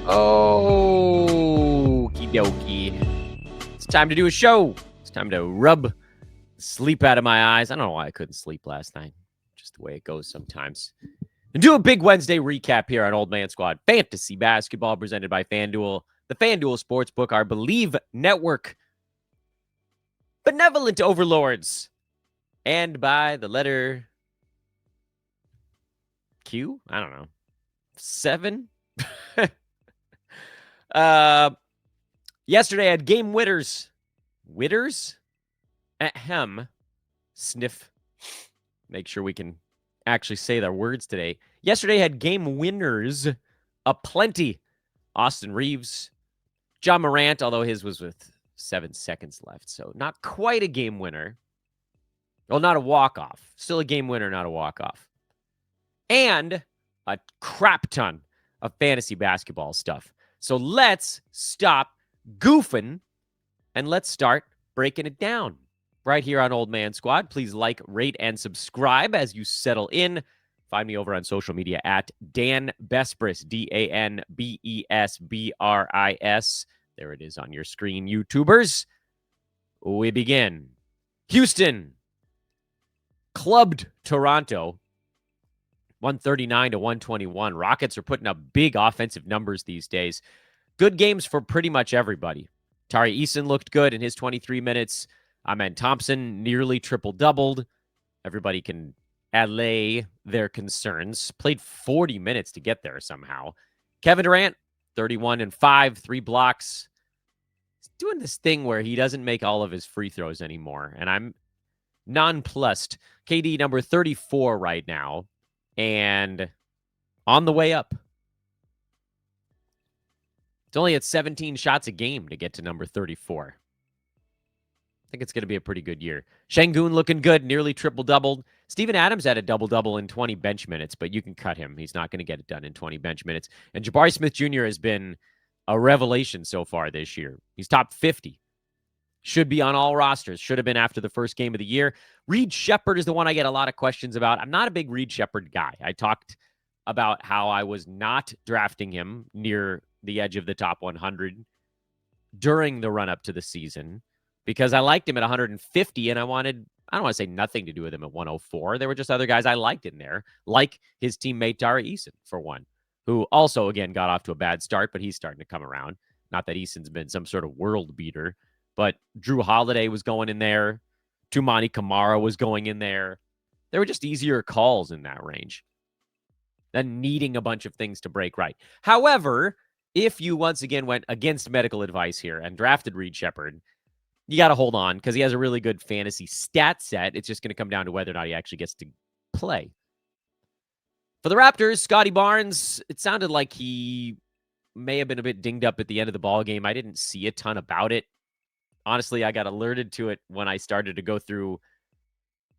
Okie dokie. It's time to do a show. It's time to rub sleep out of my eyes. I don't know why I couldn't sleep last night. Just the way it goes sometimes. And do a big Wednesday recap here on Old Man Squad Fantasy Basketball presented by FanDuel, the FanDuel Sportsbook, our Believe Network, benevolent overlords, and by the letter Q? I don't know. 7? Yesterday I had game winners. Witters? Ahem. Sniff. Make sure we can actually say their words today. Yesterday I had game winners aplenty. Austin Reeves, John Morant, although his was with 7 seconds left, so not quite a game winner. Well, not a walk-off. Still a game winner, not a walk-off. And a crap ton of fantasy basketball stuff. So let's stop goofing and let's start breaking it down. Right here on Old Man Squad. Please like, rate, and subscribe as you settle in. Find me over on social media at Dan Besbris, DanBesbris. There it is on your screen, YouTubers. We begin. Houston clubbed Toronto 139-121. Rockets are putting up big offensive numbers these days. Good games for pretty much everybody. Tari Eason looked good in his 23 minutes. Amen Thompson nearly triple-doubled. Everybody can allay their concerns. Played 40 minutes to get there somehow. Kevin Durant, 31 and 5, 3 blocks. He's doing this thing where he doesn't make all of his free throws anymore, and I'm nonplussed. KD number 34 right now, and on the way up. It's only at 17 shots a game to get to number 34. I think it's going to be a pretty good year. Şengün looking good, nearly triple-doubled. Steven Adams had a double-double in 20 bench minutes, but you can cut him. He's not going to get it done in 20 bench minutes. And Jabari Smith Jr. has been a revelation so far this year. He's top 50. Should be on all rosters. Should have been after the first game of the year. Reed Sheppard is the one I get a lot of questions about. I'm not a big Reed Sheppard guy. I talked about how I was not drafting him near the edge of the top 100 during the run-up to the season, because I liked him at 150, and I don't want to say nothing to do with him at 104. There were just other guys I liked in there, like his teammate Tari Eason, for one, who also, again, got off to a bad start, but he's starting to come around. Not that Eason's been some sort of world beater, but Drew Holiday was going in there. Toumani Camara was going in there. There were just easier calls in that range than needing a bunch of things to break right. However, if you once again went against medical advice here and drafted Reed Sheppard, you got to hold on because he has a really good fantasy stat set. It's just going to come down to whether or not he actually gets to play. For the Raptors, Scotty Barnes, it sounded like he may have been a bit dinged up at the end of the ball game. I didn't see a ton about it. Honestly, I got alerted to it when I started to go through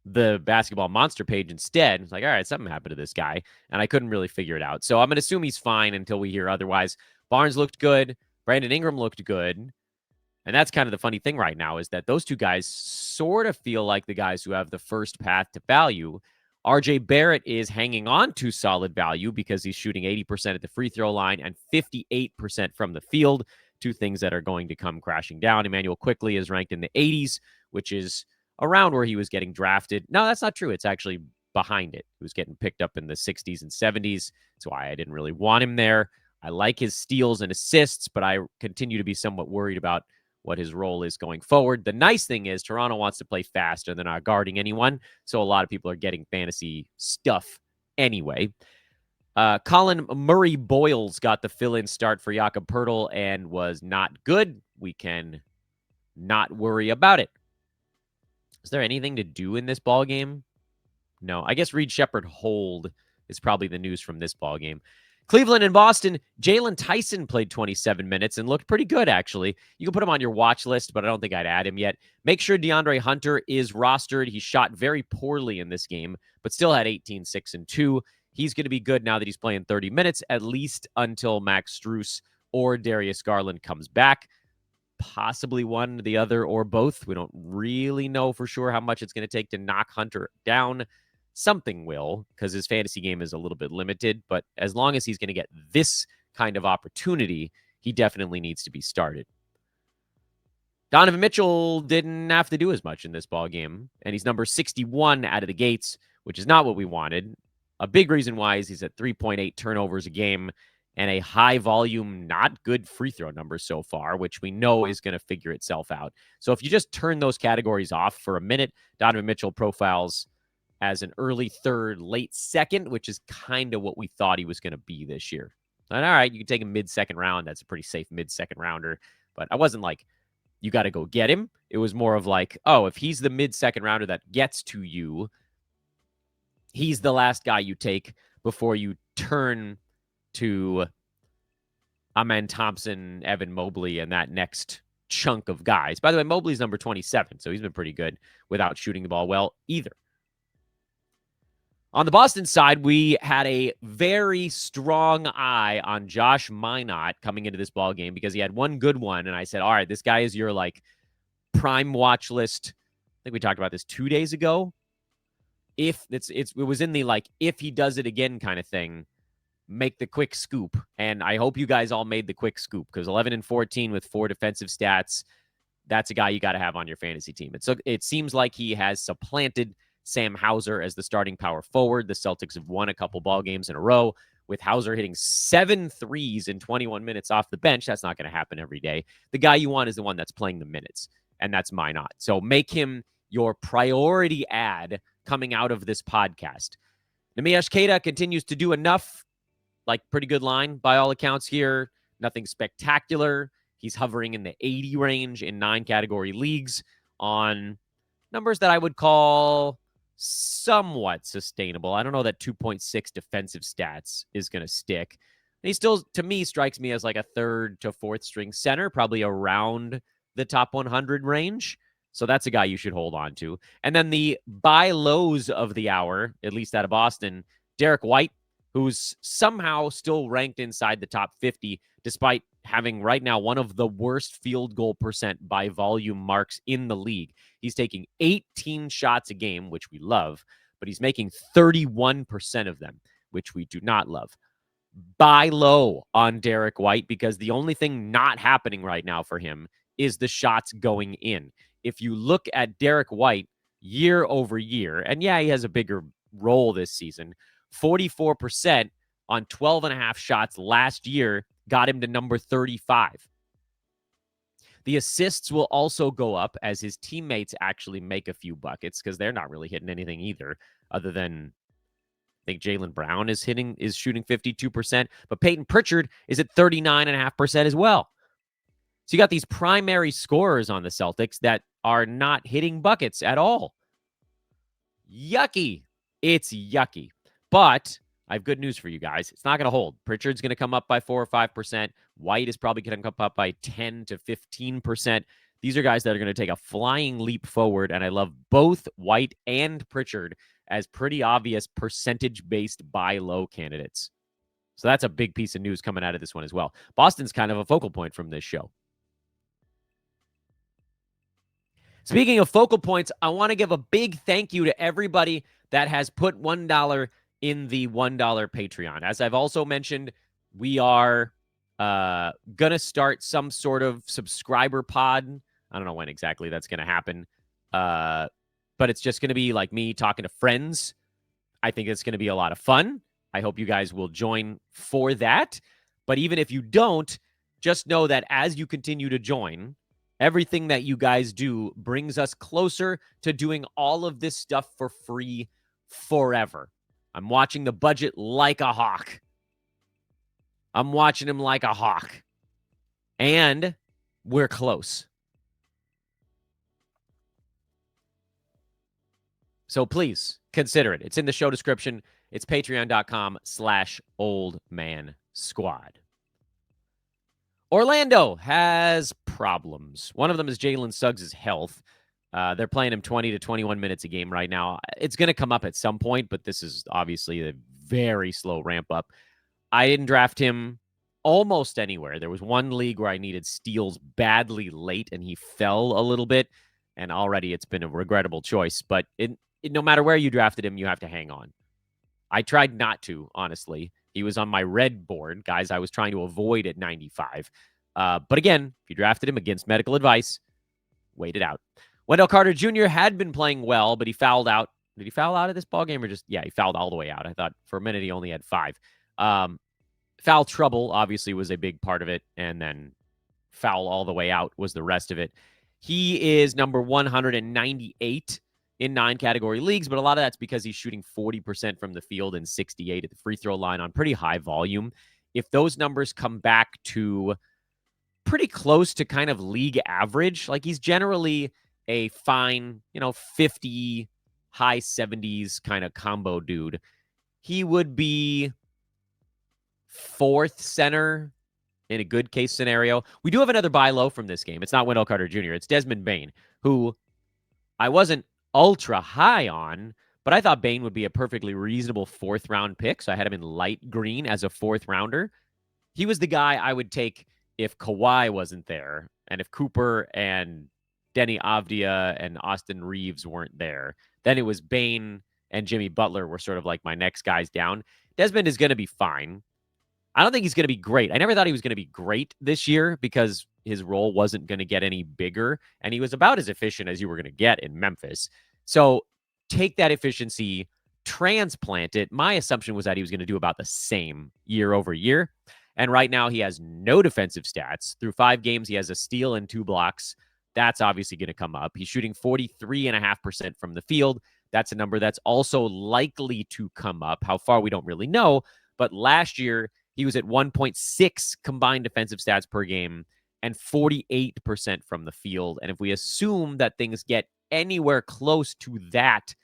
the Basketball Monster page instead. It's like, all right, something happened to this guy, and I couldn't really figure it out. So I'm going to assume he's fine until we hear otherwise. Barnes looked good. Brandon Ingram looked good. And that's kind of the funny thing right now is that those two guys sort of feel like the guys who have the first path to value. RJ Barrett is hanging on to solid value because he's shooting 80% at the free throw line and 58% from the field, two things that are going to come crashing down. Emmanuel Quickley is ranked in the 80s, which is around where he was getting drafted. No, that's not true. It's actually behind it. He was getting picked up in the 60s and 70s. That's why I didn't really want him there. I like his steals and assists, but I continue to be somewhat worried about what his role is going forward. The nice thing is Toronto wants to play fast and they're not guarding anyone, so a lot of people are getting fantasy stuff anyway. Colin Murray-Boyles got the fill-in start for Jakob Poeltl and was not good. We can not worry about it. Is there anything to do in this ball game? No. I guess Reed Sheppard hold is probably the news from this ball game. Cleveland and Boston, Jalen Tyson played 27 minutes and looked pretty good, actually. You can put him on your watch list, but I don't think I'd add him yet. Make sure DeAndre Hunter is rostered. He shot very poorly in this game, but still had 18, 6, and 2. He's going to be good now that he's playing 30 minutes, at least until Max Strus or Darius Garland comes back. Possibly one, the other, or both. We don't really know for sure how much it's going to take to knock Hunter down. Something will, because his fantasy game is a little bit limited, but as long as he's going to get this kind of opportunity, he definitely needs to be started. Donovan Mitchell didn't have to do as much in this ball game, and he's number 61 out of the gates, which is not what we wanted. A big reason why is he's at 3.8 turnovers a game and a high volume, not good free throw number so far, which we know is going to figure itself out. So if you just turn those categories off for a minute, Donovan Mitchell profiles as an early third, late second, which is kind of what we thought he was going to be this year. And all right, you can take a mid-second round. That's a pretty safe mid-second rounder. But I wasn't like, you got to go get him. It was more of like, oh, if he's the mid-second rounder that gets to you, he's the last guy you take before you turn to Amen Thompson, Evan Mobley, and that next chunk of guys. By the way, Mobley's number 27, so he's been pretty good without shooting the ball well either. On the Boston side, we had a very strong eye on Josh Minott coming into this ball game because he had one good one, and I said, all right, this guy is your like prime watch list. I think we talked about this 2 days ago. If it was in the like if he does it again kind of thing, make the quick scoop. And I hope you guys all made the quick scoop because 11 and 14 with 4 defensive stats, that's a guy you got to have on your fantasy team. It seems like he has supplanted Sam Hauser as the starting power forward. The Celtics have won a couple ball games in a row with Hauser hitting 7 threes in 21 minutes off the bench. That's not going to happen every day. The guy you want is the one that's playing the minutes, and that's Minott. So make him your priority ad coming out of this podcast. Neemias Queta continues to do enough, like pretty good line by all accounts here. Nothing spectacular. He's hovering in the 80 range in 9 category leagues on numbers that I would call somewhat sustainable. I don't know that 2.6 defensive stats is going to stick. He still, to me, strikes me as like a 3rd to 4th string center, probably around the top 100 range. So that's a guy you should hold on to. And then the buy lows of the hour, at least out of Boston, Derrick White, who's somehow still ranked inside the top 50, despite having right now one of the worst field goal percent by volume marks in the league. He's taking 18 shots a game, which we love, but he's making 31% of them, which we do not love. Buy low on Derrick White because the only thing not happening right now for him is the shots going in. If you look at Derrick White year over year, and yeah, he has a bigger role this season, 44% on 12.5 shots last year got him to number 35. The assists will also go up as his teammates actually make a few buckets because they're not really hitting anything either, other than I think Jaylen Brown is shooting 52%, but Peyton Pritchard is at 39.5% as well. So you got these primary scorers on the Celtics that are not hitting buckets at all. Yucky. It's yucky. But I have good news for you guys. It's not going to hold. Pritchard's going to come up by 4 or 5%. White is probably going to come up by 10 to 15%. These are guys that are going to take a flying leap forward, and I love both White and Pritchard as pretty obvious percentage-based buy low candidates. So that's a big piece of news coming out of this one as well. Boston's kind of a focal point from this show. Speaking of focal points, I want to give a big thank you to everybody that has put $1 in the $1 Patreon. As I've also mentioned, we are going to start some sort of subscriber pod. I don't know when exactly that's going to happen, but it's just going to be like me talking to friends. I think it's going to be a lot of fun. I hope you guys will join for that. But even if you don't, just know that as you continue to join, everything that you guys do brings us closer to doing all of this stuff for free forever. I'm watching the budget like a hawk. I'm watching him like a hawk. And we're close. So please consider it. It's in the show description. It's patreon.com/oldmansquad. Orlando has problems. One of them is Jalen Suggs' health. They're playing him 20 to 21 minutes a game right now. It's going to come up at some point, but this is obviously a very slow ramp up. I didn't draft him almost anywhere. There was one league where I needed steals badly late, and he fell a little bit, and already it's been a regrettable choice. But no matter where you drafted him, you have to hang on. I tried not to, honestly. He was on my red board, guys I was trying to avoid at 95. But again, if you drafted him against medical advice, wait it out. Wendell Carter Jr. had been playing well, but he fouled out. Did he foul out of this ballgame or just, yeah, he fouled all the way out. I thought for a minute he only had 5. Foul trouble, obviously, was a big part of it, and then foul all the way out was the rest of it. He is number 198 in 9 category leagues, but a lot of that's because he's shooting 40% from the field and 68 at the free throw line on pretty high volume. If those numbers come back to pretty close to kind of league average, like he's generally a fine, 50, high 70s kind of combo dude, he would be 4th center in a good case scenario. We do have another buy low from this game. It's not Wendell Carter Jr. It's Desmond Bane, who I wasn't ultra high on, but I thought Bane would be a perfectly reasonable 4th round pick. So I had him in light green as a 4th rounder. He was the guy I would take if Kawhi wasn't there and if Cooper and Denny Avdia and Austin Reeves weren't there. Then it was Bane and Jimmy Butler were sort of like my next guys down. Desmond is going to be fine. I don't think he's going to be great. I never thought he was going to be great this year because his role wasn't going to get any bigger, and he was about as efficient as you were going to get in Memphis. So take that efficiency, transplant it. My assumption was that he was going to do about the same year over year, and right now he has no defensive stats. Through 5 games, he has a steal and 2 blocks. That's obviously going to come up. He's shooting 43.5% from the field. That's a number that's also likely to come up. How far, we don't really know, but last year, he was at 1.6 combined defensive stats per game and 48% from the field. And if we assume that things get anywhere close to that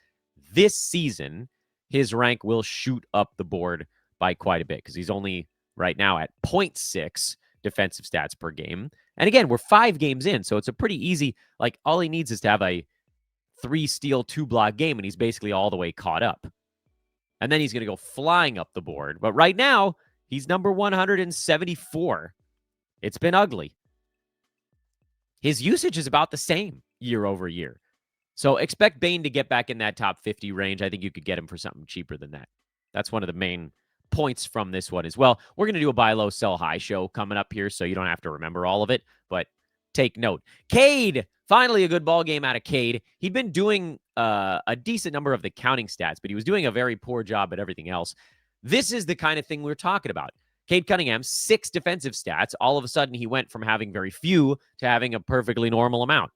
this season, his rank will shoot up the board by quite a bit because he's only right now at 0.6 defensive stats per game. And again, we're 5 games in, so it's a pretty easy, like all he needs is to have a 3 steal, 2 block game, and he's basically all the way caught up. And then he's going to go flying up the board. But right now, he's number 174. It's been ugly. His usage is about the same year over year. So expect Bane to get back in that top 50 range. I think you could get him for something cheaper than that. That's one of the main points from this one as well. We're going to do a buy low, sell high show coming up here, so you don't have to remember all of it, but take note. Cade, finally a good ball game out of Cade. He'd been doing a decent number of the counting stats, but he was doing a very poor job at everything else. This is the kind of thing we're talking about. Cade Cunningham, 6 defensive stats. All of a sudden, he went from having very few to having a perfectly normal amount.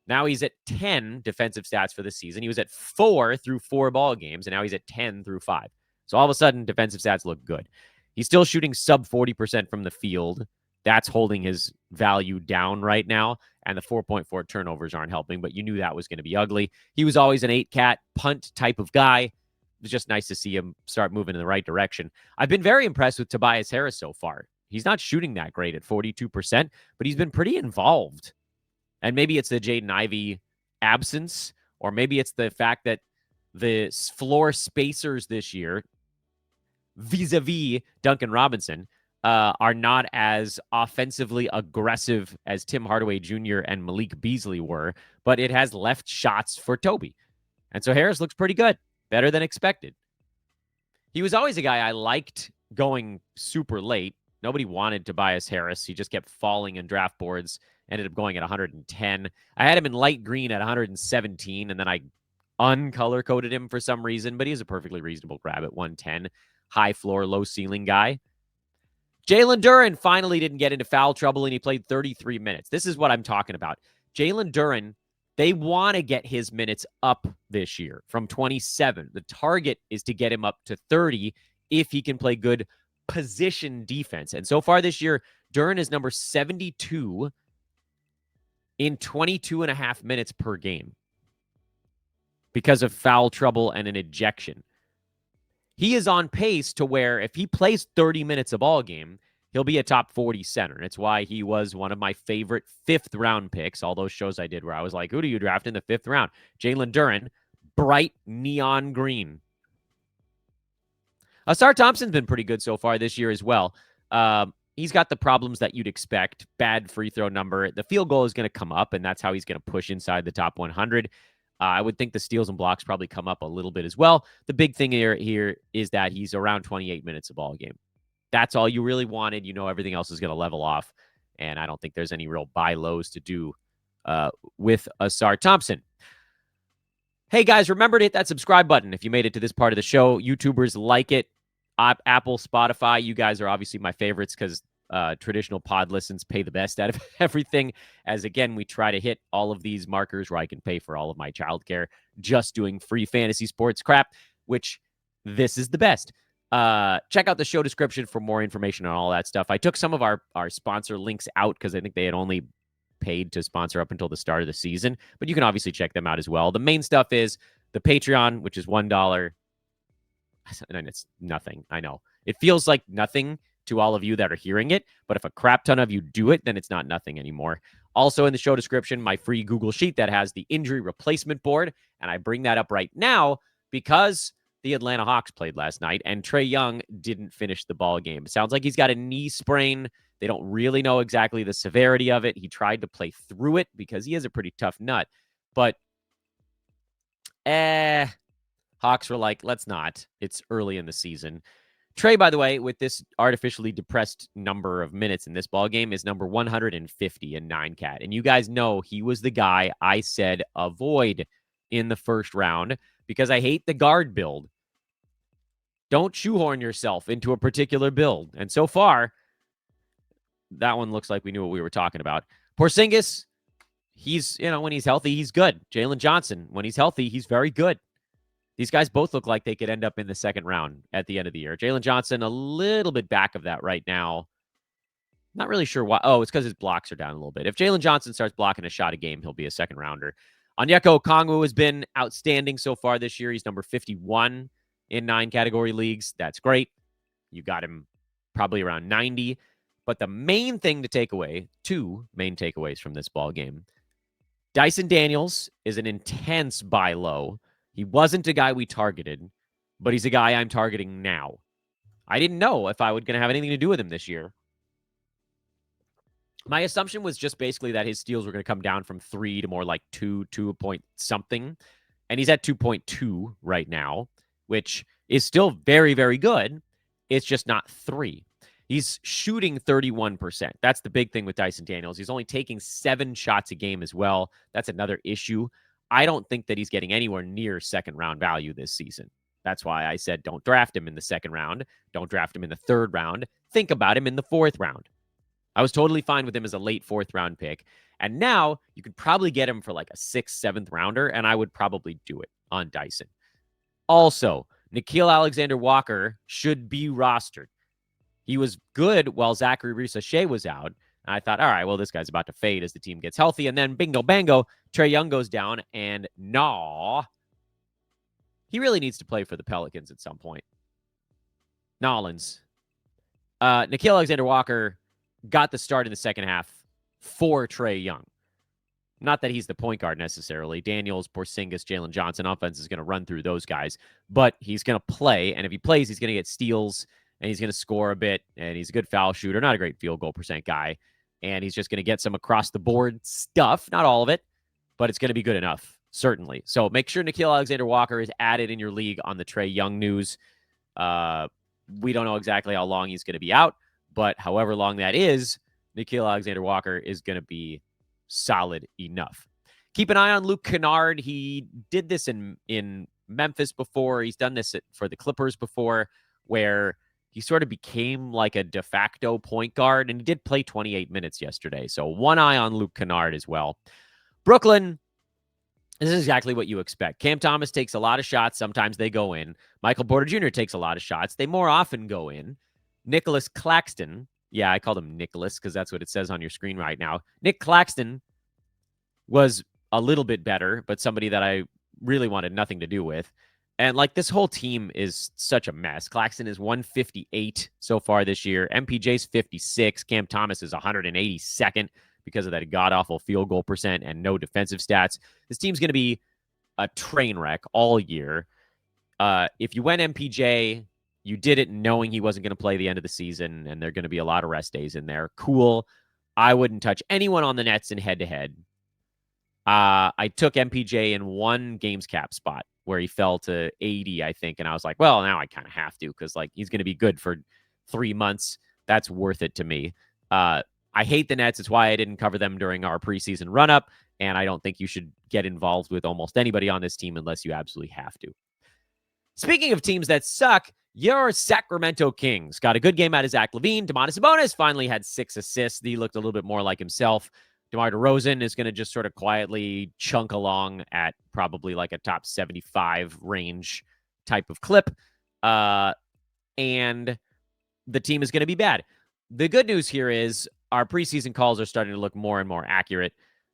Now he's at 10 defensive stats for the season. He was at 4 through 4 ball games, and now he's at 10 through 5. So all of a sudden, defensive stats look good. He's still shooting sub 40% from the field. That's holding his value down right now, and the 4.4 turnovers aren't helping, but you knew that was going to be ugly. He was always an 8-cat punt type of guy. It was just nice to see him start moving in the right direction. I've been very impressed with Tobias Harris so far. He's not shooting that great at 42%, but he's been pretty involved. And maybe it's the Jaden Ivey absence, or maybe it's the fact that the floor spacers this year, vis-a-vis Duncan Robinson, are not as offensively aggressive as Tim Hardaway Jr. and Malik Beasley were, but it has left shots for Toby. And so Harris looks pretty good, better than expected. He was always a guy I liked going super late. Nobody wanted Tobias Harris. He just kept falling in draft boards, ended up going at 110. I had him in light green at 117, and then I uncolor-coded him for some reason, but he's a perfectly reasonable grab at 110. High floor, low ceiling guy. Jalen Duren finally didn't get into foul trouble, and he played 33 minutes. This is what I'm talking about. Jalen Duren, they want to get his minutes up this year from 27. The target is to get him up to 30 if he can play good position defense. And so far this year, Duren is number 72 in 22 and a half minutes per game because of foul trouble and an ejection. He is on pace to where if he plays 30 minutes a ball game, he'll be a top 40 center. And it's why he was one of my favorite 5th round picks. All those shows I did where I was like, who do you draft in the 5th round? Jalen Duren, bright neon green. Asar Thompson's been pretty good so far this year as well. He's got the problems that you'd expect. Bad free throw number. The field goal is going to come up, and that's how he's going to push inside the top 100. I would think the steals and blocks probably come up a little bit as well. The big thing here is that he's around 28 minutes a ball game. That's all you really wanted. Everything else is going to level off. And I don't think there's any real buy lows to do with Asar Thompson. Hey, guys, remember to hit that subscribe button if you made it to this part of the show. YouTubers like it. Apple, Spotify, you guys are obviously my favorites because traditional pod listens pay the best out of everything. As, again, we try to hit all of these markers where I can pay for all of my childcare just doing free fantasy sports crap, which this is the best. Check out the show description for more information on all that stuff. I took some of our sponsor links out because I think they had only paid to sponsor up until the start of the season, but you can obviously check them out as well. The main stuff is the Patreon, which is $1. And it's nothing. I know. It feels like nothing to all of you that are hearing it, but if a crap ton of you do it, then it's not nothing anymore. Also in the show description, my free Google Sheet that has the injury replacement board, and I bring that up right now because the Atlanta Hawks played last night, and Trae Young didn't finish the ball game. Sounds like he's got a knee sprain. They don't really know exactly the severity of it. He tried to play through it because he is a pretty tough nut. But, Hawks were like, let's not. It's early in the season. Trae, by the way, with this artificially depressed number of minutes in this ball game, is number 150 in 9-cat. And you guys know he was the guy I said avoid in the first round because I hate the guard build. Don't shoehorn yourself into a particular build. And so far, that one looks like we knew what we were talking about. Porzingis, he's, when he's healthy, he's good. Jalen Johnson, when he's healthy, he's very good. These guys both look like they could end up in the second round at the end of the year. Jalen Johnson, a little bit back of that right now. Not really sure why. Oh, it's because his blocks are down a little bit. If Jalen Johnson starts blocking a shot a game, he'll be a second rounder. Onyeka Okongwu has been outstanding so far this year. He's number 51 in 9 category leagues. That's great. You got him probably around 90. But the main thing to take away, 2 main takeaways from this ball game. Dyson Daniels is an intense buy low. He wasn't a guy we targeted, but he's a guy I'm targeting now. I didn't know if I was going to have anything to do with him this year. My assumption was just basically that his steals were going to come down from 3 to more like 2 point something. And he's at 2.2 right now, which is still very, very good. It's just not 3. He's shooting 31%. That's the big thing with Dyson Daniels. He's only taking 7 shots a game as well. That's another issue. I don't think that he's getting anywhere near second round value this season. That's why I said don't draft him in the second round. Don't draft him in the third round. Think about him in the fourth round. I was totally fine with him as a late fourth round pick. And now you could probably get him for like a 6th, 7th rounder, and I would probably do it on Dyson. Also, Nickeil Alexander-Walker should be rostered. He was good while Zachary Reese-Shea was out. And I thought, all right, well, this guy's about to fade as the team gets healthy. And then bingo, bango, Trae Young goes down. And he really needs to play for the Pelicans at some point. Nolans. Nickeil Alexander-Walker got the start in the second half for Trae Young. Not that he's the point guard necessarily. Daniels, Porzingis, Jalen Johnson offense is going to run through those guys. But he's going to play. And if he plays, he's going to get steals. And he's going to score a bit. And he's a good foul shooter. Not a great field goal percent guy. And he's just going to get some across-the-board stuff. Not all of it, but it's going to be good enough, certainly. So make sure Nickeil Alexander-Walker is added in your league on the Trae Young news. We don't know exactly how long he's going to be out, but however long that is, Nickeil Alexander-Walker is going to be solid enough. Keep an eye on Luke Kennard. He did this in Memphis before. He's done this for the Clippers before, where he sort of became like a de facto point guard, and he did play 28 minutes yesterday. So one eye on Luke Kennard as well. Brooklyn, this is exactly what you expect. Cam Thomas takes a lot of shots. Sometimes they go in. Michael Porter Jr. takes a lot of shots. They more often go in. Nicholas Claxton. Yeah, I called him Nicholas because that's what it says on your screen right now. Nick Claxton was a little bit better, but somebody that I really wanted nothing to do with. And like this whole team is such a mess. Claxton is 158 so far this year. MPJ's 56. Cam Thomas is 182nd because of that god-awful field goal percent and no defensive stats. This team's going to be a train wreck all year. If you went MPJ, you did it knowing he wasn't going to play the end of the season, and there are going to be a lot of rest days in there. Cool. I wouldn't touch anyone on the Nets in head-to-head. I took MPJ in one games cap spot where he fell to 80, I think. And I was like, well, now I kind of have to because, like, he's going to be good for 3 months. That's worth it to me. I hate the Nets. It's why I didn't cover them during our preseason run-up. And I don't think you should get involved with almost anybody on this team unless you absolutely have to. Speaking of teams that suck, your Sacramento Kings got a good game out of Zach LaVine. Domantas Sabonis finally had 6 assists. He looked a little bit more like himself. DeMar DeRozan is going to just sort of quietly chunk along at probably like a top 75 range type of clip. And the team is going to be bad. The good news here is our preseason calls are starting to look more and more accurate.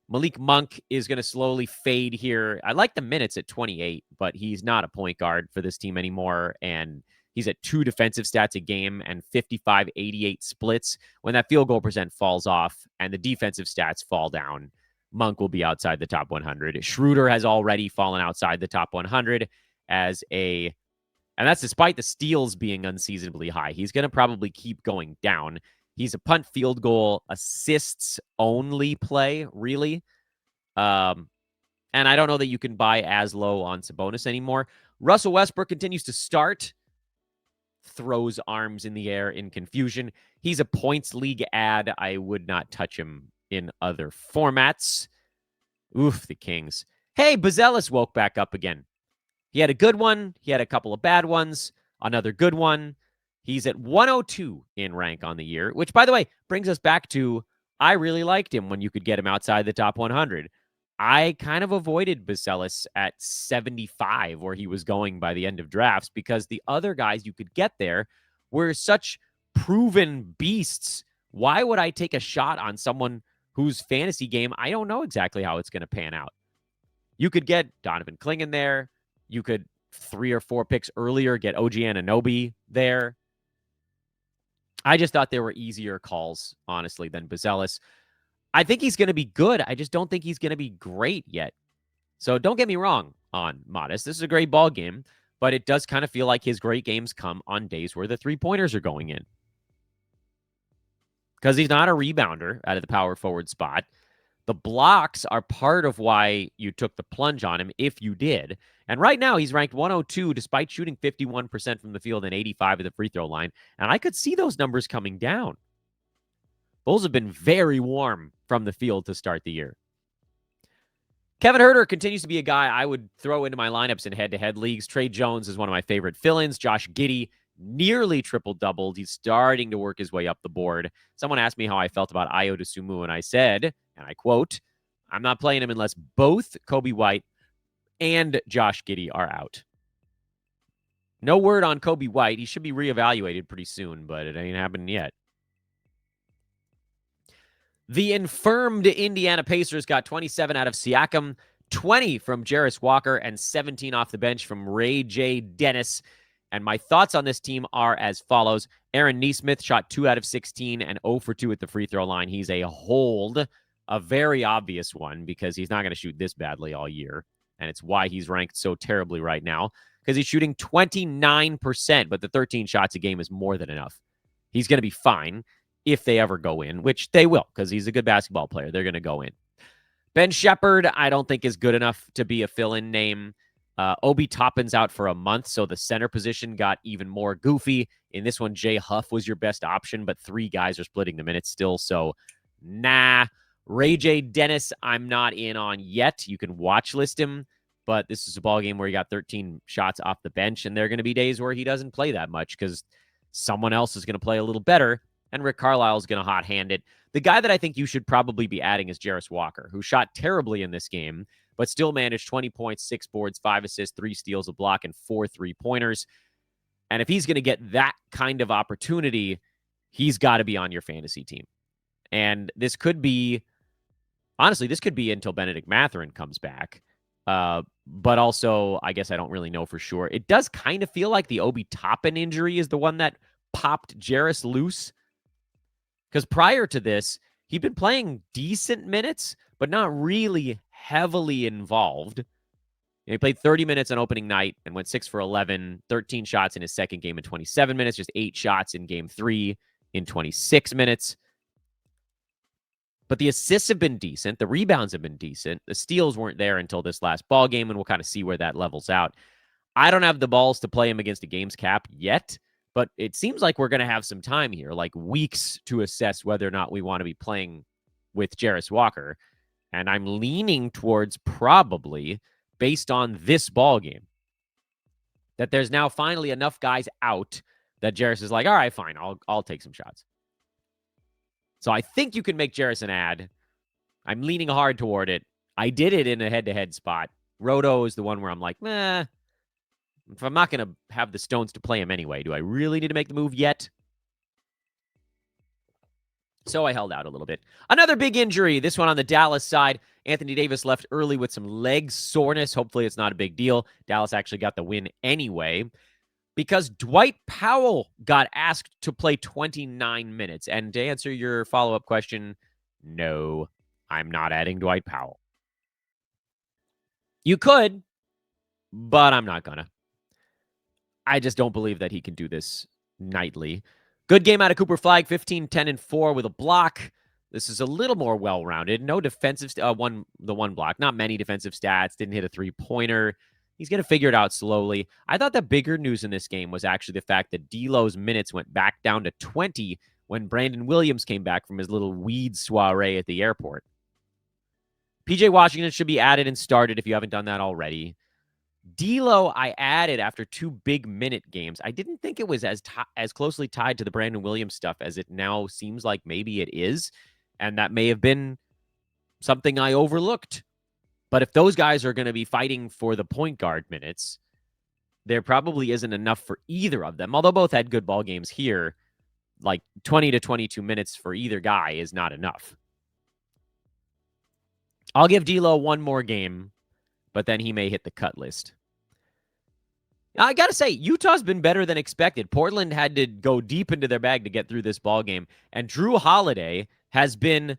Malik Monk is going to slowly fade here. I like the minutes at 28, but he's not a point guard for this team anymore. And he's at 2 defensive stats a game and 55-88 splits. When that field goal percent falls off and the defensive stats fall down, Monk will be outside the top 100. Schroeder has already fallen outside the top 100 and that's despite the steals being unseasonably high. He's going to probably keep going down. He's a punt, field goal, assists only play, really. And I don't know that you can buy as low on Sabonis anymore. Russell Westbrook continues to start, throws arms in the air in confusion. He's a points league ad. I would not touch him in other formats. Oof, the Kings. Hey, Bazelis woke back up again. He had a good one. He had a couple of bad ones. Another good one. He's at 102 in rank on the year, which, by the way, brings us back to I really liked him when you could get him outside the top 100. I kind of avoided Bazelis at 75, where he was going by the end of drafts, because the other guys you could get there were such proven beasts. Why would I take a shot on someone whose fantasy game I don't know exactly how it's going to pan out? You could get Donovan Clingan there. You could 3 or 4 picks earlier get OG Anunoby there. I just thought there were easier calls, honestly, than Bazelis. I think he's going to be good. I just don't think he's going to be great yet. So don't get me wrong on Modest. This is a great ball game, but it does kind of feel like his great games come on days where the 3-pointers are going in. Because he's not a rebounder out of the power forward spot. The blocks are part of why you took the plunge on him, if you did. And right now, he's ranked 102 despite shooting 51% from the field and 85 at the free throw line. And I could see those numbers coming down. Bulls have been very warm from the field to start the year. Kevin Huerter continues to be a guy I would throw into my lineups in head-to-head leagues. Tre Jones is one of my favorite fill-ins. Josh Giddey nearly triple-doubled. He's starting to work his way up the board. Someone asked me how I felt about Ayo Dosunmu, and I said, and I quote, I'm not playing him unless both Kobe White and Josh Giddey are out. No word on Kobe White. He should be reevaluated pretty soon, but it ain't happening yet. The infirmed Indiana Pacers got 27 out of Siakam, 20 from Jarace Walker, and 17 off the bench from Ray J. Dennis. And my thoughts on this team are as follows. Aaron Nesmith shot 2 out of 16 and 0 for 2 at the free throw line. He's a hold, a very obvious one, because he's not going to shoot this badly all year. And it's why he's ranked so terribly right now, because he's shooting 29%, but the 13 shots a game is more than enough. He's going to be fine if they ever go in, which they will, because he's a good basketball player. They're going to go in. Ben Sheppard, I don't think is good enough to be a fill-in name. Obi Toppin's out for a month, so the center position got even more goofy. In this one, Jay Huff was your best option, but 3 guys are splitting the minutes still, so nah. Ray J. Dennis, I'm not in on yet. You can watch list him, but this is a ball game where he got 13 shots off the bench, and there are going to be days where he doesn't play that much because someone else is going to play a little better, and Rick Carlisle is going to hot hand it. The guy that I think you should probably be adding is Jarace Walker, who shot terribly in this game, but still managed 20 points, 6 boards, 5 assists, 3 steals, a block, and 4 3-pointers. And if he's going to get that kind of opportunity, he's got to be on your fantasy team. And this could be, honestly, this could be until Benedict Mathurin comes back. But also, I guess I don't really know for sure. It does kind of feel like the Obi Toppin injury is the one that popped Jarace loose. Because prior to this, he'd been playing decent minutes, but not really heavily involved. He played 30 minutes on opening night and went 6 for 11, 13 shots in his second game in 27 minutes, just 8 shots in game 3 in 26 minutes. But the assists have been decent. The rebounds have been decent. The steals weren't there until this last ball game, and we'll kind of see where that levels out. I don't have the balls to play him against a game's cap yet, but it seems like we're going to have some time here, like weeks, to assess whether or not we want to be playing with Jarace Walker. And I'm leaning towards probably, based on this ball game, that there's now finally enough guys out that Jarace is like, all right, fine, I'll take some shots. So I think you can make Jarace an ad. I'm leaning hard toward it. I did it in a head-to-head spot. Roto is the one where I'm like, meh. If I'm not going to have the stones to play him anyway, do I really need to make the move yet? So I held out a little bit. Another big injury, this one on the Dallas side. Anthony Davis left early with some leg soreness. Hopefully it's not a big deal. Dallas actually got the win anyway, because Dwight Powell got asked to play 29 minutes. And to answer your follow-up question, no, I'm not adding Dwight Powell. You could, but I'm not gonna. I just don't believe that he can do this nightly. Good game out of Cooper Flagg, 15, 10, and 4 with a block. This is a little more well-rounded. No defensive, the one block. Not many defensive stats. Didn't hit a three-pointer. He's going to figure it out slowly. I thought the bigger news in this game was actually the fact that D'Lo's minutes went back down to 20 when Brandon Williams came back from his little weed soiree at the airport. PJ Washington should be added and started if you haven't done that already. D'Lo, I added after 2 big minute games. I didn't think it was as closely tied to the Brandon Williams stuff as it now seems like maybe it is. And that may have been something I overlooked. But if those guys are going to be fighting for the point guard minutes, there probably isn't enough for either of them. Although both had good ball games here, like 20 to 22 minutes for either guy is not enough. I'll give D'Lo one more game, but then he may hit the cut list. I got to say, Utah's been better than expected. Portland had to go deep into their bag to get through this ball game, and Drew Holiday has been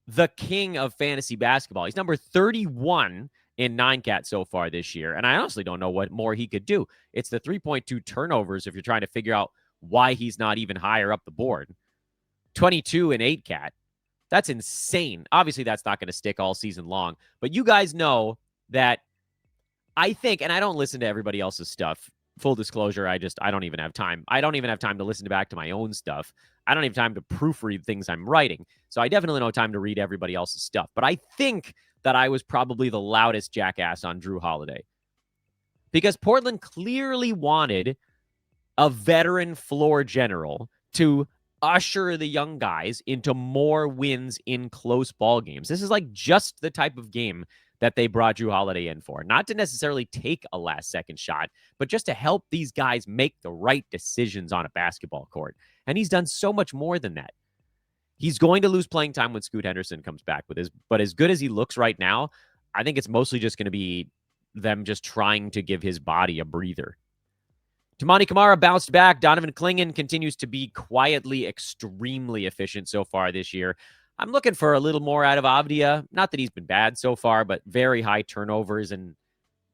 the king of fantasy basketball. He's number 31 in 9-cat so far this year, and I honestly don't know what more he could do. It's the 3.2 turnovers if you're trying to figure out why he's not even higher up the board. 22 in 8-cat. That's insane. Obviously, that's not going to stick all season long, but you guys know that I think, and I don't listen to everybody else's stuff. Full disclosure, I don't even have time. I don't even have time to listen back to my own stuff. I don't have time to proofread things I'm writing. So I definitely don't have time to read everybody else's stuff. But I think that I was probably the loudest jackass on Drew Holiday, because Portland clearly wanted a veteran floor general to usher the young guys into more wins in close ball games. This is like just the type of game that they brought Drew Holiday in for. Not to necessarily take a last-second shot, but just to help these guys make the right decisions on a basketball court. And he's done so much more than that. He's going to lose playing time when Scoot Henderson comes back but as good as he looks right now, I think it's mostly just going to be them just trying to give his body a breather. Tamani Kamara bounced back. Donovan Clingan continues to be quietly extremely efficient so far this year. I'm looking for a little more out of Avdia. Not that he's been bad so far, but very high turnovers and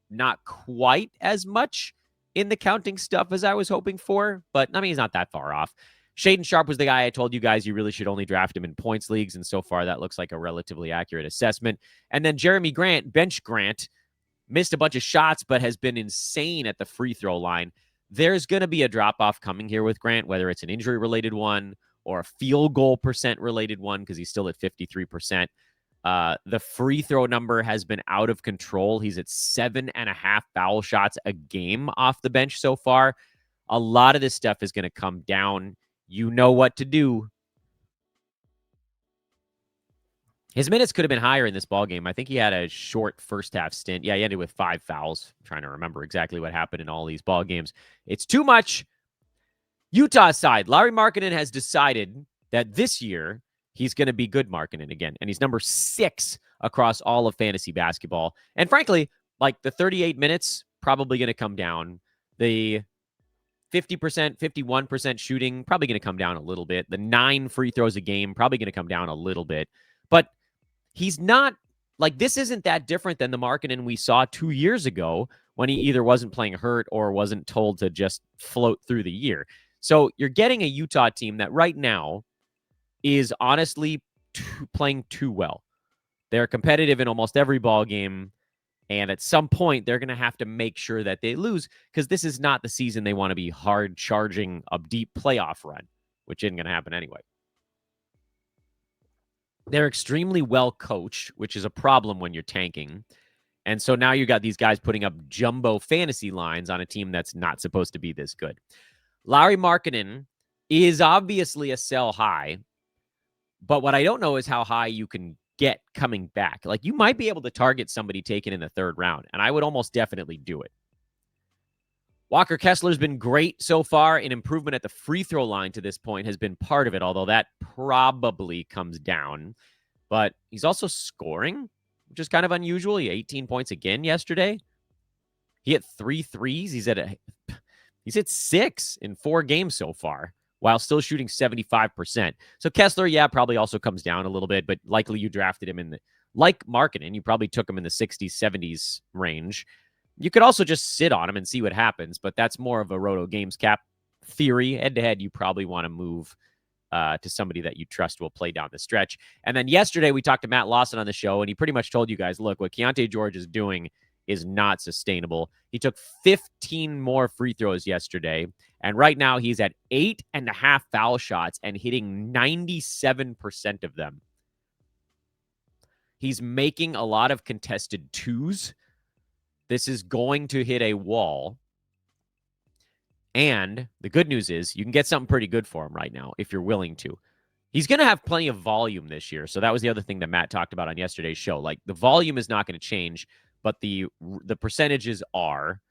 not quite as much in the counting stuff as I was hoping for. But, I mean, he's not that far off. Shaedon Sharpe was the guy I told you guys you really should only draft him in points leagues, and so far that looks like a relatively accurate assessment. And then Jeremy Grant, bench Grant, missed a bunch of shots but has been insane at the free throw line. There's going to be a drop-off coming here with Grant, whether it's an injury-related one or a field goal percent related one, because he's still at 53%. The free throw number has been out of control. He's at 7.5 foul shots a game off the bench so far. A lot of this stuff is going to come down. You know what to do. His minutes could have been higher in this ballgame. I think he had a short first half stint. Yeah, he ended with 5 fouls. I'm trying to remember exactly what happened in all these ball games. It's too much. Utah side, Lauri Markkanen has decided that this year he's going to be good Markkanen again. And he's number 6 across all of fantasy basketball. And frankly, like the 38 minutes, probably going to come down. The 50%, 51% shooting, probably going to come down a little bit. The 9 free throws a game, probably going to come down a little bit. But he's not, like, this isn't that different than the Markkanen we saw 2 years ago when he either wasn't playing hurt or wasn't told to just float through the year. So you're getting a Utah team that right now is honestly playing too well. They're competitive in almost every ball game, and at some point, they're going to have to make sure that they lose because this is not the season they want to be hard charging a deep playoff run, which isn't going to happen anyway. They're extremely well coached, which is a problem when you're tanking. And so now you got these guys putting up jumbo fantasy lines on a team that's not supposed to be this good. Lauri Markkanen is obviously a sell high, but what I don't know is how high you can get coming back. Like, you might be able to target somebody taken in the third round, and I would almost definitely do it. Walker Kessler's been great so far. An improvement at the free throw line to this point has been part of it, although that probably comes down. But he's also scoring, which is kind of unusual. He had 18 points again yesterday. He hit 3 threes. He's hit 6 in 4 games so far, while still shooting 75%. So Kessler, yeah, probably also comes down a little bit, but likely you drafted him in the, like Markkanen, you probably took him in the 60s, 70s range. You could also just sit on him and see what happens, but that's more of a Roto Games Cap theory. Head-to-head, you probably want to move to somebody that you trust will play down the stretch. And then yesterday, we talked to Matt Lawson on the show, and he pretty much told you guys, look, what Keontae George is doing is not sustainable. He took 15 more free throws yesterday, and right now he's at 8.5 foul shots and hitting 97% of them. He's making a lot of contested twos. This is going to hit a wall. And the good news is you can get something pretty good for him right now if you're willing to. He's going to have plenty of volume this year. So that was the other thing that Matt talked about on yesterday's show. Like, the volume is not going to change, but the percentages are.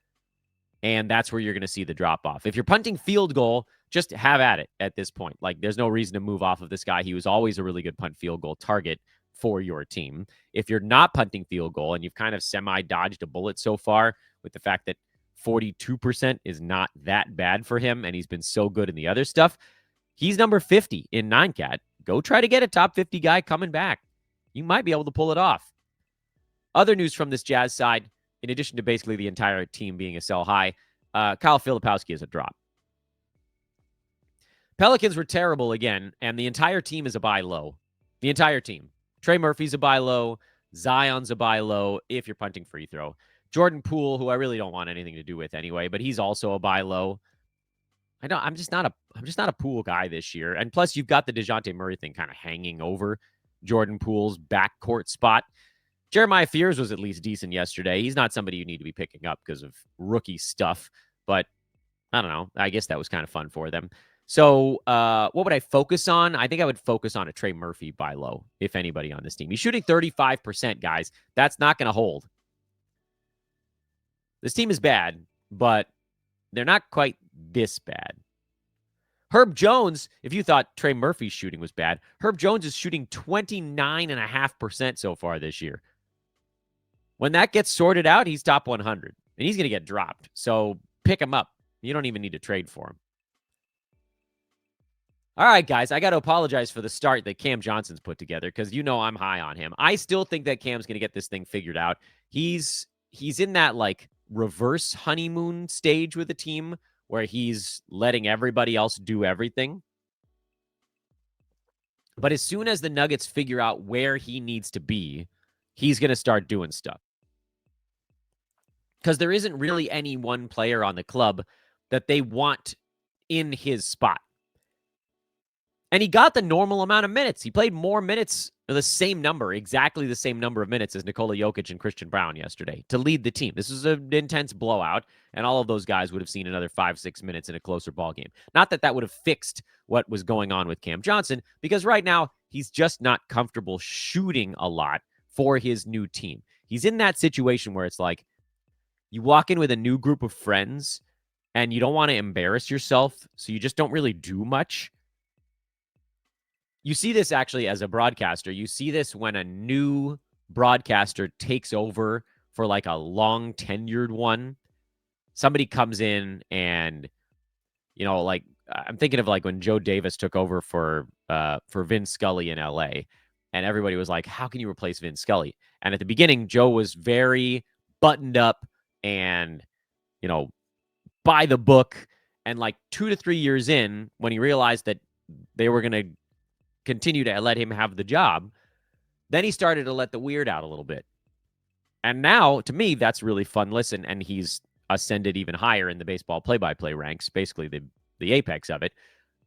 And that's where you're going to see the drop off. If you're punting field goal, just have at it at this point. Like, there's no reason to move off of this guy. He was always a really good punt field goal target for your team. If you're not punting field goal and you've kind of semi-dodged a bullet so far with the fact that 42% is not that bad for him, and he's been so good in the other stuff, he's number 50 in 9Cat. Go try to get a top 50 guy coming back. You might be able to pull it off. Other news from this Jazz side, in addition to basically the entire team being a sell high, Kyle Filipowski is a drop. Pelicans were terrible again, and the entire team is a buy low. The entire team. Trey Murphy's a buy low. Zion's a buy low if you're punting free throw. Jordan Poole, who I really don't want anything to do with anyway, but he's also a buy low. I'm just not a Poole guy this year. And plus, you've got the DeJounte Murray thing kind of hanging over Jordan Poole's backcourt spot. Jeremiah Fears was at least decent yesterday. He's not somebody you need to be picking up because of rookie stuff, but I don't know. I guess that was kind of fun for them. So what would I focus on? I think I would focus on a Trey Murphy buy low, if anybody on this team. He's shooting 35%, guys. That's not going to hold. This team is bad, but they're not quite this bad. Herb Jones, if you thought Trey Murphy's shooting was bad, Herb Jones is shooting 29.5% so far this year. When that gets sorted out, he's top 100, and he's going to get dropped. So pick him up. You don't even need to trade for him. All right, guys, I got to apologize for the start that Cam Johnson's put together because you know I'm high on him. I still think that Cam's going to get this thing figured out. He's in that, like, reverse honeymoon stage with the team where he's letting everybody else do everything. But as soon as the Nuggets figure out where he needs to be, he's going to start doing stuff. Because there isn't really any one player on the club that they want in his spot. And he got the normal amount of minutes. He played more minutes, the same number, exactly the same number of minutes as Nikola Jokic and Christian Brown yesterday to lead the team. This was an intense blowout, and all of those guys would have seen another 5-6 minutes in a closer ball game. Not that that would have fixed what was going on with Cam Johnson, because right now he's just not comfortable shooting a lot for his new team. He's in that situation where it's like you walk in with a new group of friends and you don't want to embarrass yourself, so you just don't really do much. You see this actually as a broadcaster. You see this when a new broadcaster takes over for like a long tenured one. Somebody comes in and, you know, like I'm thinking of like when Joe Davis took over for Vin Scully in LA, and everybody was like, how can you replace Vin Scully? And at the beginning, Joe was very buttoned up and, you know, by the book. And like 2 to 3 years in, when he realized that they were going to continue to let him have the job. Then he started to let the weird out a little bit. And now, to me, that's really fun listen, and he's ascended even higher in the baseball play-by-play ranks, basically the apex of it.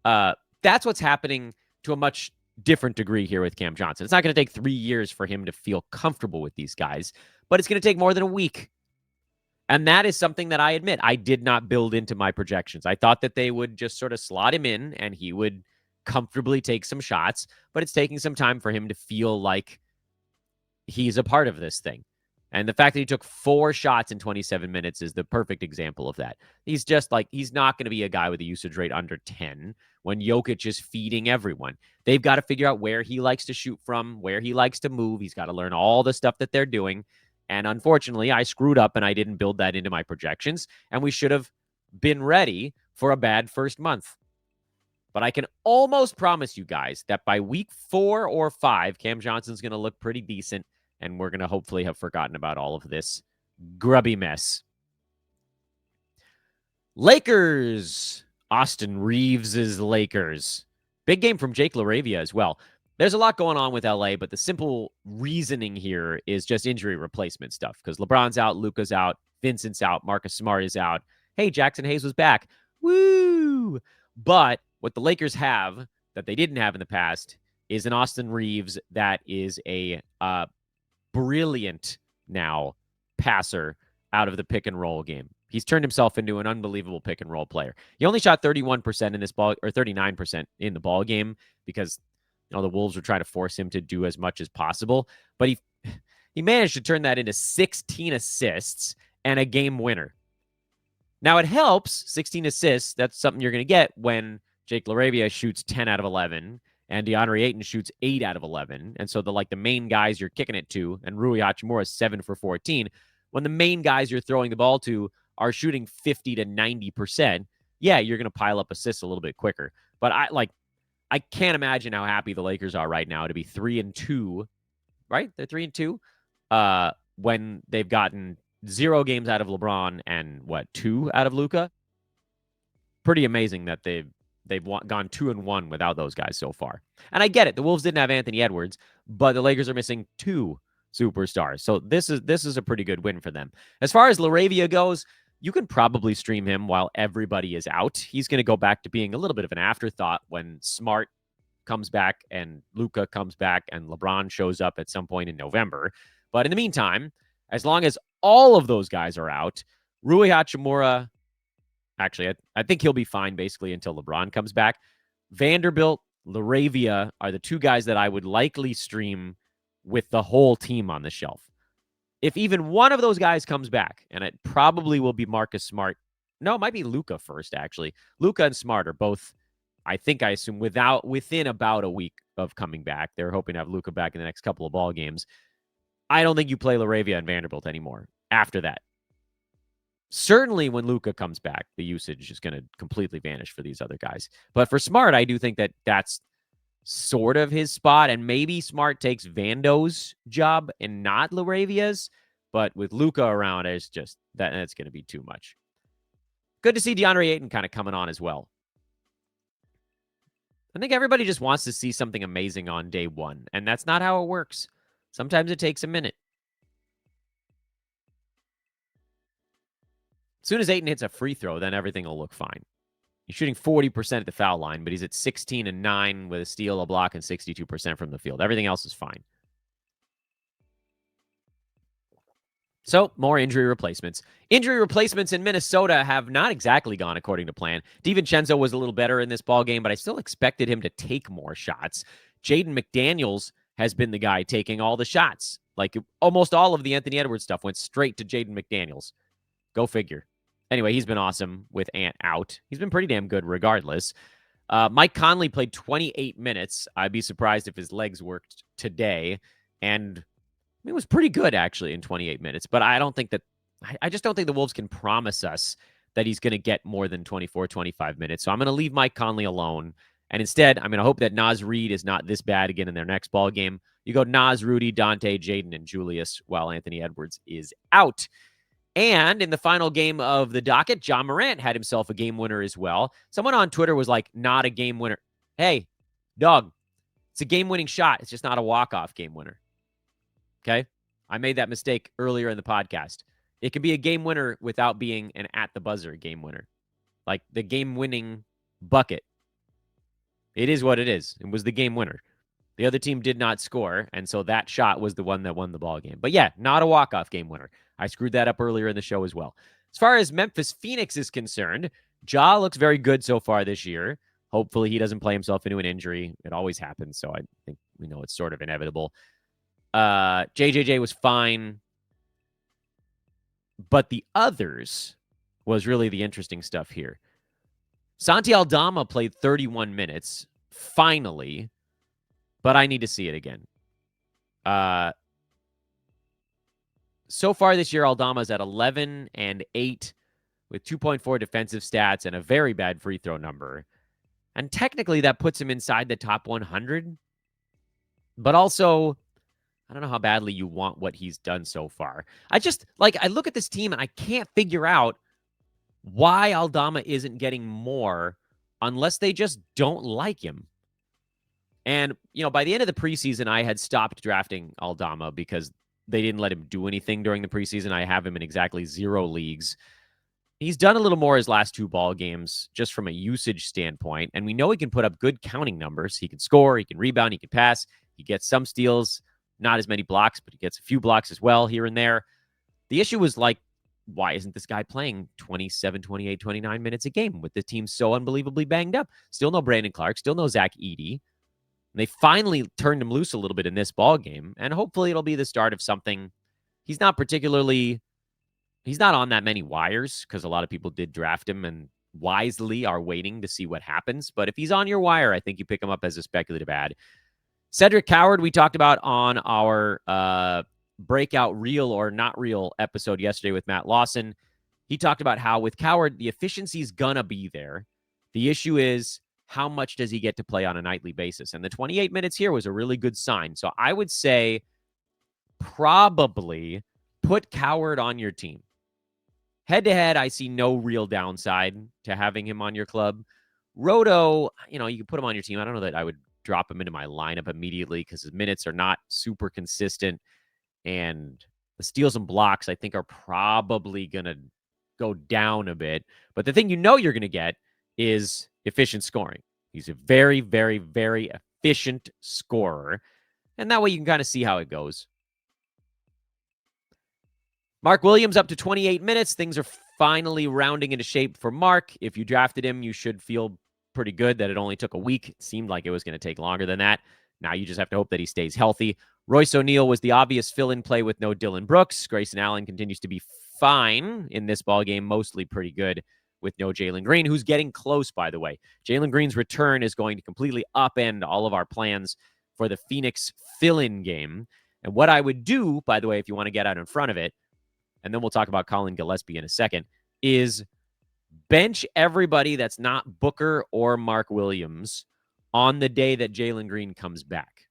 That's what's happening to a much different degree here with Cam Johnson. It's not going to take 3 years for him to feel comfortable with these guys, but it's going to take more than a week. And that is something that I admit I did not build into my projections. I thought that they would just sort of slot him in and he would comfortably take some shots, but it's taking some time for him to feel like he's a part of this thing. And the fact that he took 4 shots in 27 minutes is the perfect example of that. He's just like, he's not going to be a guy with a usage rate under 10 when Jokic is feeding everyone. They've got to figure out where he likes to shoot from, where he likes to move. He's got to learn all the stuff that they're doing. And unfortunately, I screwed up and I didn't build that into my projections. And we should have been ready for a bad first month. But I can almost promise you guys that by week 4 or 5, Cam Johnson's going to look pretty decent. And we're going to hopefully have forgotten about all of this grubby mess. Lakers. Austin Reeves' Lakers. Big game from Jake LaRavia as well. There's a lot going on with LA, but the simple reasoning here is just injury replacement stuff. Because LeBron's out, Luka's out, Vincent's out, Marcus Smart is out. Hey, Jackson Hayes was back. Woo! But what the Lakers have that they didn't have in the past is an Austin Reeves that is a brilliant now passer out of the pick and roll game. He's turned himself into an unbelievable pick and roll player. He only shot 31% in this ball, or 39% in the ball game because the Wolves were trying to force him to do as much as possible. But he managed to turn that into 16 assists and a game winner. Now it helps, 16 assists. That's something you're going to get when Jake LaRavia shoots 10 out of 11. And DeAndre Ayton shoots 8 out of 11. And so the main guys you're kicking it to, and Rui Hachimura is 7 for 14. When the main guys you're throwing the ball to are shooting 50 to 90%, yeah, you're going to pile up assists a little bit quicker. But I can't imagine how happy the Lakers are right now to be 3-2, right? They're 3-2 when they've gotten 0 games out of LeBron and 2 out of Luka. Pretty amazing that they've gone 2-1 without those guys so far. And I get it. The Wolves didn't have Anthony Edwards, but the Lakers are missing 2 superstars. So this is a pretty good win for them. As far as LaRavia goes, you can probably stream him while everybody is out. He's going to go back to being a little bit of an afterthought when Smart comes back and Luka comes back and LeBron shows up at some point in November. But in the meantime, as long as all of those guys are out, Rui Hachimura, actually, I think he'll be fine basically until LeBron comes back. Vanderbilt, LaRavia are the 2 guys that I would likely stream with the whole team on the shelf. If even one of those guys comes back, and it probably will be Marcus Smart. No, it might be Luka first, actually. Luka and Smart are both, I assume, within about a week of coming back. They're hoping to have Luka back in the next couple of ball games. I don't think you play LaRavia and Vanderbilt anymore after that. Certainly when Luka comes back, the usage is going to completely vanish for these other guys. But for Smart, I do think that that's sort of his spot, and maybe Smart takes Vando's job and not LaRavia's. But with Luka around, it's just that's going to be too much. Good to see DeAndre Ayton kind of coming on as well. I think everybody just wants to see something amazing on day one, and that's not how it works. Sometimes it takes a minute. As soon as Ayton hits a free throw, then everything will look fine. He's shooting 40% at the foul line, but he's at 16-9 with a steal, a block, and 62% from the field. Everything else is fine. So, more injury replacements. Injury replacements in Minnesota have not exactly gone according to plan. DiVincenzo was a little better in this ballgame, but I still expected him to take more shots. Jaden McDaniels has been the guy taking all the shots. Like, almost all of the Anthony Edwards stuff went straight to Jaden McDaniels. Go figure. Anyway, he's been awesome with Ant out. He's been pretty damn good regardless. Mike Conley played 28 minutes. I'd be surprised if his legs worked today. And it was pretty good, actually, in 28 minutes. But I just don't think the Wolves can promise us that he's going to get more than 24, 25 minutes. So I'm going to leave Mike Conley alone. And instead, I'm going to hope that Naz Reid is not this bad again in their next ball game. You go Naz, Rudy, Dante, Jaden, and Julius while Anthony Edwards is out. And in the final game of the docket, John Morant had himself a game winner as well. Someone on Twitter was like, not a game winner. Hey, dog, It's a game-winning shot. It's just not a walk-off game winner. Okay? I made that mistake earlier in the podcast. It can be a game winner without being an at-the-buzzer game winner. Like the game-winning bucket. It is what it is. It was the game winner. The other team did not score, and so that shot was the one that won the ball game. But yeah, not a walk-off game winner. I screwed that up earlier in the show as well. As far as Memphis Phoenix is concerned, Ja looks very good so far this year. Hopefully he doesn't play himself into an injury. It always happens, so I think we know it's sort of inevitable. JJJ was fine. But the others was really the interesting stuff here. Santi Aldama played 31 minutes, finally, but I need to see it again. So far this year, Aldama's at 11 and 8 with 2.4 defensive stats and a very bad free throw number. And technically that puts him inside the top 100. But also, I don't know how badly you want what he's done so far. I look at this team and I can't figure out why Aldama isn't getting more unless they just don't like him. And, by the end of the preseason, I had stopped drafting Aldama because they didn't let him do anything during the preseason. I have him in exactly 0 leagues. He's done a little more his last 2 ball games just from a usage standpoint. And we know he can put up good counting numbers. He can score, he can rebound, he can pass. He gets some steals, not as many blocks, but he gets a few blocks as well here and there. The issue was why isn't this guy playing 27, 28, 29 minutes a game with the team so unbelievably banged up? Still no Brandon Clark, still no Zach Edey. They finally turned him loose a little bit in this ball game, and hopefully it'll be the start of something. He's not on that many wires because a lot of people did draft him and wisely are waiting to see what happens. But if he's on your wire, I think you pick him up as a speculative ad. Cedric Coward, we talked about on our breakout real or not real episode yesterday with Matt Lawson. He talked about how with Coward, the efficiency's gonna be there. The issue is how much does he get to play on a nightly basis? And the 28 minutes here was a really good sign. So I would say probably put Coward on your team. Head-to-head, I see no real downside to having him on your club. Roto, you can put him on your team. I don't know that I would drop him into my lineup immediately because his minutes are not super consistent. And the steals and blocks, I think, are probably going to go down a bit. But the thing you're going to get is efficient scoring. He's a very, very, very efficient scorer. And that way you can kind of see how it goes. Mark Williams up to 28 minutes. Things are finally rounding into shape for Mark. If you drafted him, you should feel pretty good that it only took a week. It seemed like it was going to take longer than that. Now you just have to hope that he stays healthy. Royce O'Neal was the obvious fill-in play with no Dylan Brooks. Grayson Allen continues to be fine in this ballgame, mostly pretty good with no Jalen Green, who's getting close, by the way. Jalen Green's return is going to completely upend all of our plans for the Phoenix fill-in game. And what I would do, by the way, if you want to get out in front of it, and then we'll talk about Colin Gillespie in a second, is bench everybody that's not Booker or Mark Williams on the day that Jalen Green comes back.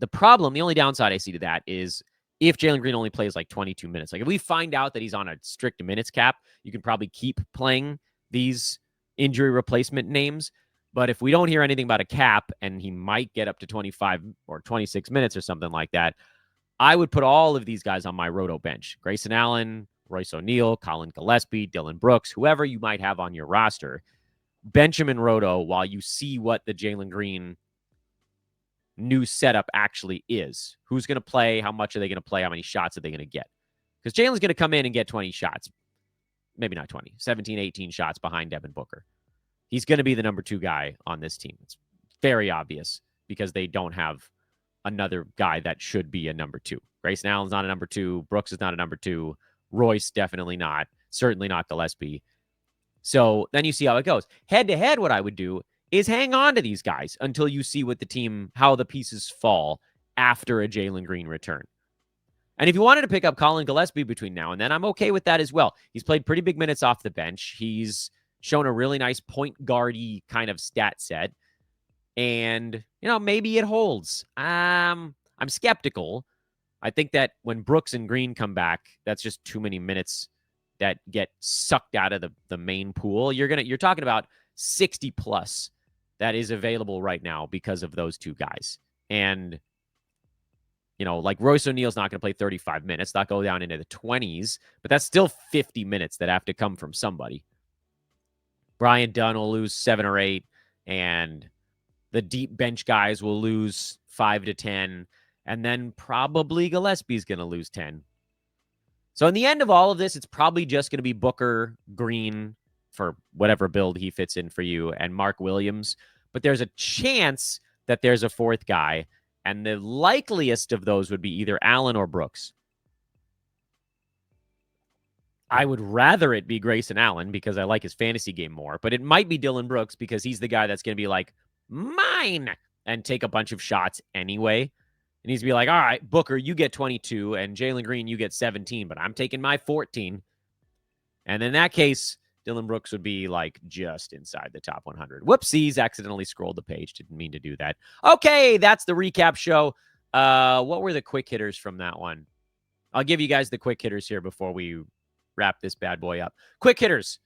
The only downside I see to that is if Jalen Green only plays 22 minutes. If we find out that he's on a strict minutes cap, you can probably keep playing these injury replacement names. But if we don't hear anything about a cap and he might get up to 25 or 26 minutes or something like that, I would put all of these guys on my Roto bench. Grayson Allen, Royce O'Neal, Colin Gillespie, Dylan Brooks, whoever you might have on your roster. Bench him in Roto while you see what the Jalen Green new setup actually is. Who's going to play? How much are they going to play? How many shots are they going to get? Because Jalen's going to come in and get 20 shots. Maybe not 20, 17, 18 shots behind Devin Booker. He's going to be the number 2 guy on this team. It's very obvious because they don't have another guy that should be a number 2. Grayson Allen's not a number 2. Brooks is not a number 2. Royce, definitely not. Certainly not Gillespie. So then you see how it goes. Head-to-head, what I would do is hang on to these guys until you see what the team, how the pieces fall after a Jalen Green return. And if you wanted to pick up Colin Gillespie between now and then, I'm okay with that as well. He's played pretty big minutes off the bench. He's shown a really nice point guard-y kind of stat set. And, maybe it holds. I'm skeptical. I think that when Brooks and Green come back, that's just too many minutes that get sucked out of the main pool. You're talking about 60 plus that is available right now because of those two guys. And, you know, like Royce O'Neal's not going to play 35 minutes. That'll go down into the 20s, but that's still 50 minutes that have to come from somebody. Brian Dunn will lose 7 or 8, and the deep bench guys will lose 5 to 10, and then probably Gillespie's going to lose 10. So in the end of all of this, it's probably just going to be Booker, Green, for whatever build he fits in for you, and Mark Williams. But there's a chance that there's a fourth guy, and the likeliest of those would be either Allen or Brooks. I would rather it be Grayson Allen because I like his fantasy game more, but it might be Dillon Brooks because he's the guy that's going to be like, mine, and take a bunch of shots anyway. And he's be like, all right, Booker, you get 22, and Jalen Green, you get 17, but I'm taking my 14. And in that case, Dillon Brooks would be like just inside the top 100. Whoopsies, accidentally scrolled the page. Didn't mean to do that. Okay, that's the recap show. What were the quick hitters from that one? I'll give you guys the quick hitters here before we wrap this bad boy up. Quick hitters.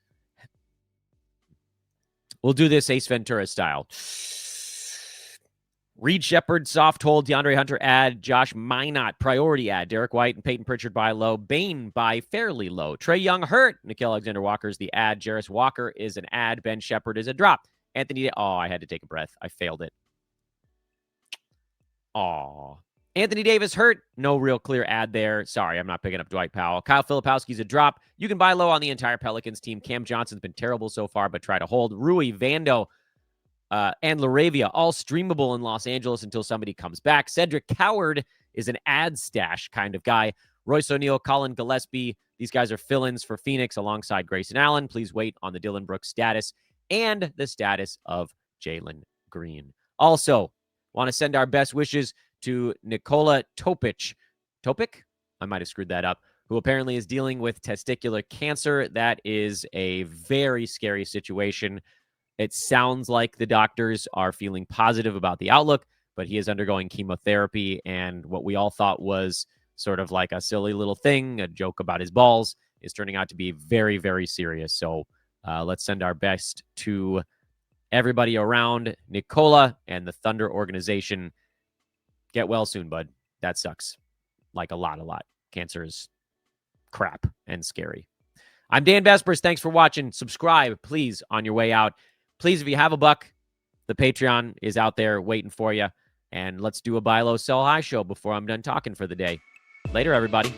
We'll do this Ace Ventura style. Reed Sheppard, soft hold. DeAndre Hunter, add. Josh Minott, priority add. Derrick White and Peyton Pritchard, buy low. Bane, buy fairly low. Trae Young, hurt. Nickeil Alexander-Walker is the add. Jarace Walker is an add. Ben Sheppard is a drop. Anthony, I had to take a breath. I failed it. Anthony Davis, hurt. No real clear add there. Sorry, I'm not picking up Dwight Powell. Kyle Filipowski's a drop. You can buy low on the entire Pelicans team. Cam Johnson's been terrible so far, but try to hold. Rui, Vando, and LaRavia, all streamable in Los Angeles until somebody comes back. Cedric Coward is an ad stash kind of guy. Royce O'Neal, Colin Gillespie, these guys are fill-ins for Phoenix alongside Grayson Allen. Please wait on the Dillon Brooks status and the status of Jalen Green. Also, want to send our best wishes to Nikola Topic. I might have screwed that up. Who apparently is dealing with testicular cancer. That is a very scary situation. It sounds like the doctors are feeling positive about the outlook, but he is undergoing chemotherapy, and what we all thought was sort of like a silly little thing, a joke about his balls, is turning out to be very, very serious. So let's send our best to everybody around Nikola and the Thunder organization. Get well soon, bud. That sucks. Like a lot. Cancer is crap and scary. I'm Dan Vespers. Thanks for watching. Subscribe, please, on your way out. Please, if you have a buck, the Patreon is out there waiting for you. And let's do a buy low, sell high show before I'm done talking for the day. Later, everybody.